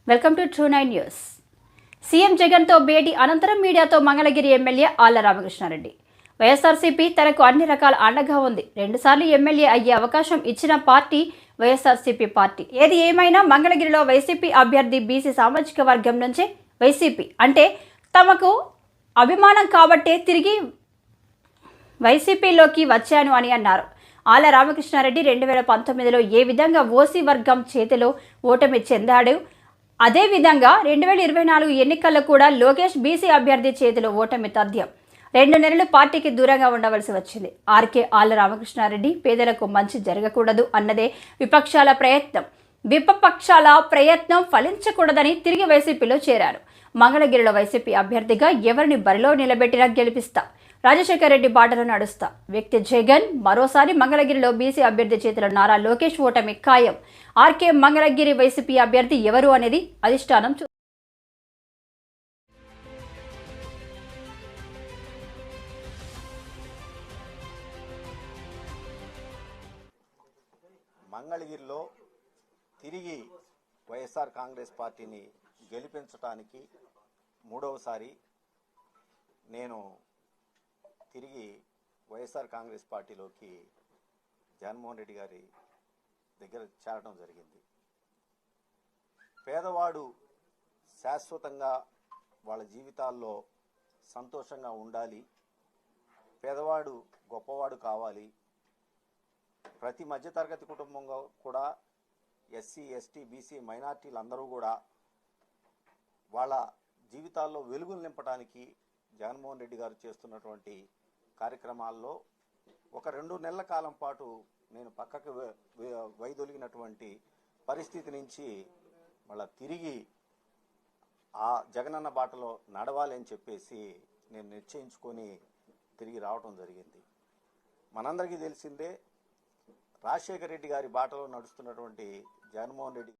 Welcome to true 9 news. CM జగన్తో భేటీ అనంతరం మీడియాతో మంగళగిరి ఎమ్మెల్యే ఆళ్ల రామకృష్ణారెడ్డి. వైఎస్ఆర్సీపీ తనకు అన్ని రకాల అండగా ఉంది. 2 సార్లు ఎమ్మెల్యే అయ్యే అవకాశం ఇచ్చిన పార్టీ వైఎస్ఆర్సీపీ పార్టీ. ఏది ఏమైనా మంగళగిరిలో వైసీపీ అభ్యర్థి బీసీ సామాజిక వర్గం నుంచే వైసీపీ అంటే తమకు అభిమానం కాబట్టే తిరిగి వైసీపీలోకి వచ్చాను అని అన్నారు. ఆళ్ల రామకృష్ణారెడ్డి 2019లో ఏ విధంగా ఓసీ వర్గం చేతిలో ఓటమి చెందాడు, అదేవిధంగా 2024 ఎన్నికల్లో కూడా లోకేష్ బీసీ అభ్యర్థి చేతిలో ఓటమి తథ్యం. 2 నెలలు పార్టీకి దూరంగా ఉండవలసి వచ్చింది. ఆర్కే ఆళ్ల రామకృష్ణారెడ్డి పేదలకు మంచి జరగకూడదు అన్నదే విపక్షాల ప్రయత్నం ఫలించకూడదని తిరిగి వైసీపీలో చేరారు. మంగళగిరిలో వైసీపీ అభ్యర్థిగా ఎవరిని బరిలో నిలబెట్టినా గెలిపిస్తా, రాజశేఖర్ రెడ్డి బాటలో నడుస్తా, వ్యక్తి జగన్. మరోసారి మంగళగిరిలో బీసీ అభ్యర్థి చేతిలో నారా లోకేష్ ఓటమి ఖాయం. ఆర్కే మంగళగిరి వైసీపీ అభ్యర్థి ఎవరు అనేది అధిష్టానం మంగళగిరిలో తిరిగి వైఎస్ఆర్ కాంగ్రెస్ పార్టీని గెలిపించడానికి మూడవసారి నేను తిరిగి వైఎస్ఆర్ కాంగ్రెస్ పార్టీలోకి జగన్మోహన్ రెడ్డి గారి దగ్గర చేరడం జరిగింది. పేదవాడు శాశ్వతంగా వాళ్ళ జీవితాల్లో సంతోషంగా ఉండాలి, పేదవాడు గొప్పవాడు కావాలి. ప్రతి మధ్యతరగతి కుటుంబంలో కూడా ఎస్సీ, ఎస్టీ, బీసీ, మైనార్టీలు అందరూ కూడా వాళ్ళ జీవితాల్లో వెలుగులు నింపడానికి జగన్మోహన్ రెడ్డి గారు చేస్తున్నటువంటి కార్యక్రమాల్లో ఒక 2 నెలల కాలం పాటు నేను పక్కకు వైదొలిగినటువంటి పరిస్థితి నుంచి మళ్ళా తిరిగి ఆ జగనన్న బాటలో నడవాలి అని చెప్పేసి నేను నిశ్చయించుకొని తిరిగి రావటం జరిగింది. మనందరికీ తెలిసిందే, రాజశేఖర్ రెడ్డి గారి బాటలో నడుస్తున్నటువంటి జగన్మోహన్ రెడ్డి